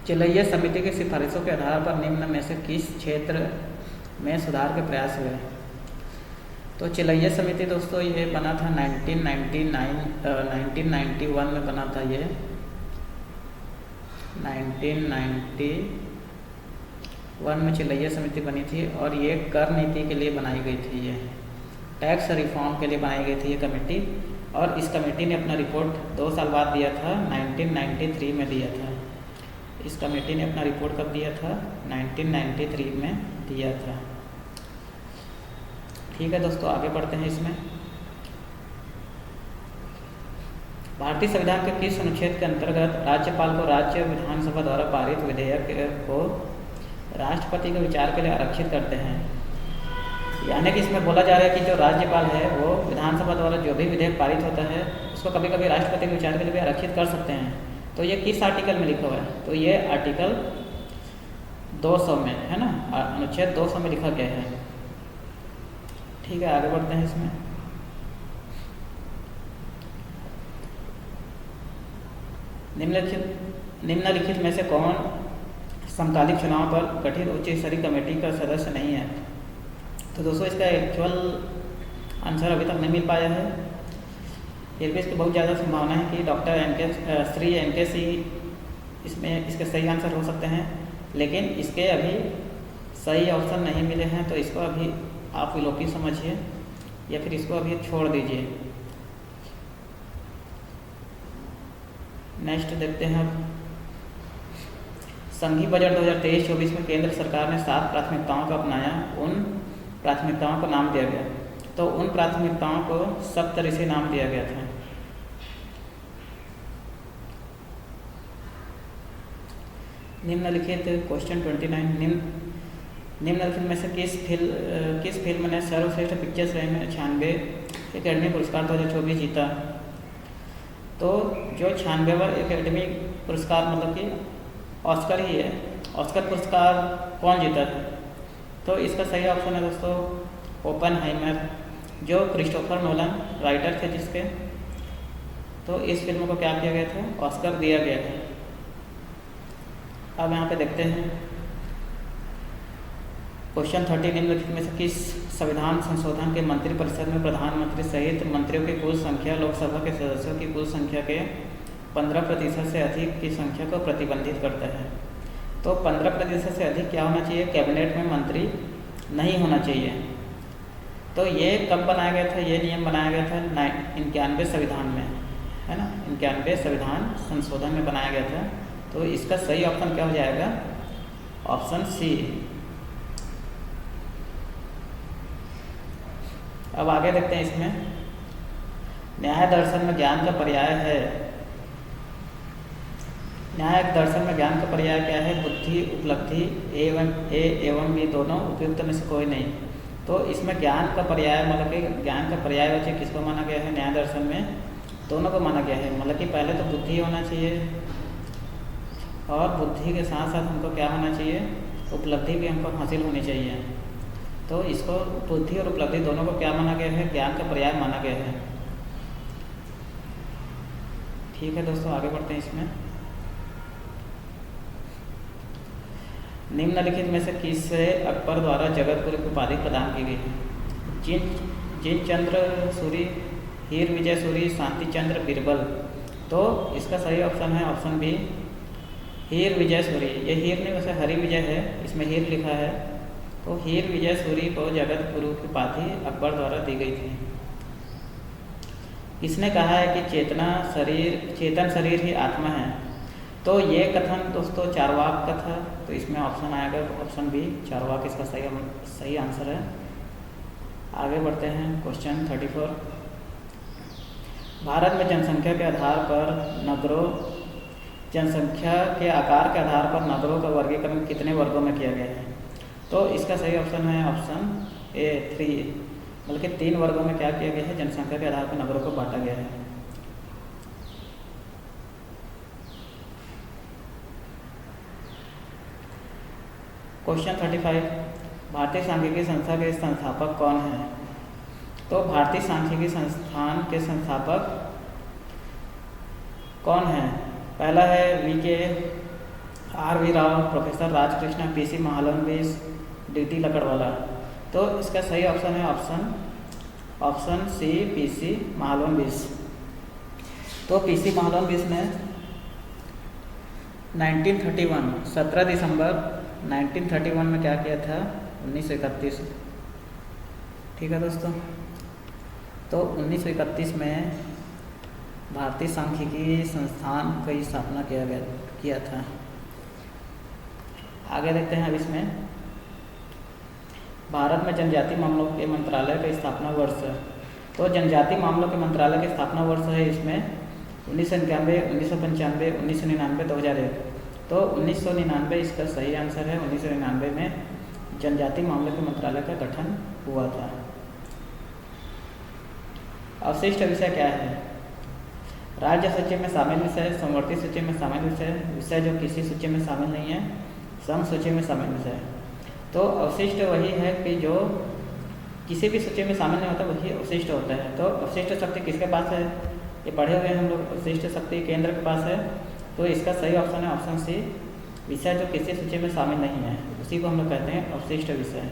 चिलैया समिति की सिफारिशों के आधार पर निम्न में से किस क्षेत्र में सुधार के प्रयास हुए? तो चिलैया समिति दोस्तों ये बना था 1991 में बना था ये 1991 में चिलैया समिति बनी थी और ये कर नीति के लिए बनाई गई थी, ये टैक्स रिफॉर्म के लिए बनाई गई थी ये कमेटी। और इस कमेटी ने अपना रिपोर्ट 2 साल बाद दिया था, 1993 में दिया था। इस कमेटी ने अपना रिपोर्ट कब दिया था? 1993 में दिया था। ठीक है दोस्तों, आगे बढ़ते हैं। इसमें भारतीय संविधान के किस अनुच्छेद के अंतर्गत राज्यपाल को राज्य विधानसभा द्वारा पारित विधेयक को राष्ट्रपति के विचार के लिए आरक्षित करते हैं? यानी कि इसमें बोला जा रहा है कि जो राज्यपाल है वो विधानसभा द्वारा जो भी विधेयक पारित होता है उसको कभी कभी राष्ट्रपति के विचार के लिए भी आरक्षित कर सकते हैं। तो ये किस आर्टिकल में लिखा हुआ है? तो ये आर्टिकल 200 में है ना, अनुच्छेद 200 में लिखा गया है। ठीक है, आगे बढ़ते हैं। इसमें निम्नलिखित में से कौन समकालीन चुनाव पर गठित उच्च स्तरीय कमेटी का सदस्य नहीं है? तो दोस्तों इसका एक्चुअल आंसर अभी तक नहीं मिल पाया है, फिर भी इसकी बहुत ज़्यादा संभावना है कि श्री NK सिंह इसमें इसके सही आंसर हो सकते हैं, लेकिन इसके अभी सही ऑप्शन नहीं मिले हैं। तो इसको अभी आप विलोपी समझिए या फिर इसको अभी छोड़ दीजिए। नेक्स्ट देखते हैं। संघीय बजट 2023-24 में केंद्र सरकार ने 7 प्राथमिकताओं को अपनाया। उन प्राथमिकताओं को नाम दिया गया। तो उन प्राथमिकताओं को सप्तऋषि नाम दिया गया था। निम्नलिखित क्वेश्चन 29 निम्नलिखित में से किस फिल्म ने सर्वश्रेष्ठ पिक्चर श्रेणी में 96 एकेडमी पुरस्कार 2024 जीता? तो जो 96वां एकेडमी पुरस्कार मतलब कि ऑस्कर ही है। ऑस्कर पुरस्कार कौन जीता था? तो इसका सही ऑप्शन है दोस्तों ओपेनहाइमर, जो क्रिस्टोफर नोलन राइटर थे जिसके। तो इस फिल्म को क्या किया गया था? ऑस्कर दिया गया था। अब यहाँ पे देखते हैं क्वेश्चन 30 निम्नलिखित में से किस संविधान संशोधन के मंत्रिपरिषद में प्रधानमंत्री सहित मंत्रियों की कुल संख्या लोकसभा के सदस्यों की कुल संख्या के 15% से अधिक की संख्या को प्रतिबंधित करता है? तो 15% से अधिक क्या होना चाहिए? कैबिनेट में मंत्री नहीं होना चाहिए। तो ये कब बनाया गया था? ये नियम बनाया गया था 91 संविधान में, है ना, 91 संविधान संशोधन में बनाया गया था। तो इसका सही ऑप्शन क्या हो जाएगा? Option C. अब आगे देखते हैं। इसमें न्याय दर्शन में ज्ञान का पर्याय है। न्याय दर्शन में ज्ञान का पर्याय क्या है? बुद्धि, उपलब्धि, ए एवं बी दोनों उपयुक्त में से कोई नहीं। तो इसमें ज्ञान का पर्याय मतलब कि ज्ञान का पर्यायवाची किसको माना गया है? न्याय दर्शन में दोनों को माना गया है। मतलब कि पहले तो बुद्धि होना चाहिए और बुद्धि के साथ साथ हमको क्या होना चाहिए? उपलब्धि भी हमको हासिल होनी चाहिए। तो इसको बुद्धि और उपलब्धि दोनों को क्या माना गया है? ज्ञान का पर्याय माना गया है। ठीक है दोस्तों, आगे बढ़ते हैं। इसमें निम्नलिखित में से किसे अकबर द्वारा जगतगुरु की उपाधि प्रदान की गई है? जिनचंद्र सूरी, हीर विजय सूरी, शांति चंद्र बीरबल। तो इसका सही ऑप्शन है ऑप्शन बी, हीर विजय सूरी। ये हीर नहीं, वैसे हरि विजय है, इसमें हीर लिखा है। तो हीर विजय सूरी को जगत गुरु की उपाधि अकबर द्वारा दी गई थी। इसने कहा है कि चेतन शरीर ही आत्मा है। तो ये कथन दोस्तों चारवाक का था। तो इसमें ऑप्शन आएगा ऑप्शन बी, चारवाक इसका सही आंसर है। आगे बढ़ते हैं। क्वेश्चन 34 भारत में जनसंख्या के आधार पर जनसंख्या के आकार के आधार पर नगरों का वर्गीकरण कितने वर्गों में किया गया है? तो इसका सही ऑप्शन है ऑप्शन ए 3, मतलब कि 3 वर्गों में क्या किया गया है? जनसंख्या के आधार पर नगरों को बांटा गया है। क्वेश्चन 35 भारतीय सांख्यिकी संस्था के संस्थापक कौन है? तो भारतीय सांख्यिकी संस्थान के संस्थापक कौन है? पहला है VK R.V. Rao, professor Rajkrishna, P.C. Mahalanobis, D.T. Lakdawala. तो इसका सही ऑप्शन है ऑप्शन सी, P.C. महालनोबिस। तो P.C. महालनोबिस ने 1931 17 दिसंबर 1931 में क्या किया था? 1931। ठीक है दोस्तों, तो 1931 में भारतीय सांख्यिकी संस्थान की स्थापना किया था। आगे देखते हैं अब इसमें भारत में जनजातीय मामलों के मंत्रालय का स्थापना वर्ष। तो जनजातीय मामलों के मंत्रालय की स्थापना वर्ष है इसमें 1991, 1995, 1999, 2001। तो 1999 इसका सही आंसर है। 1999 में जनजातीय मामलों के मंत्रालय का गठन हुआ था। अवशिष्ट विषय क्या है? राज्य सूची में शामिल विषय, समवर्ती सूची में शामिल विषय, विषय जो किसी सूची में शामिल नहीं है, सम सूची में शामिल विषय। तो अवशिष्ट वही है कि जो किसी भी सूची में शामिल नहीं होता, वही अवशिष्ट होता है। तो अवशिष्ट शक्ति किसके पास है? ये पढ़े हुए हैं हम लोग। अवशिष्ट शक्ति केंद्र के पास है। तो इसका सही ऑप्शन है ऑप्शन सी, विषय जो किसी सूची में शामिल नहीं है, उसी को हम लोग कहते हैं अवशिष्ट विषय।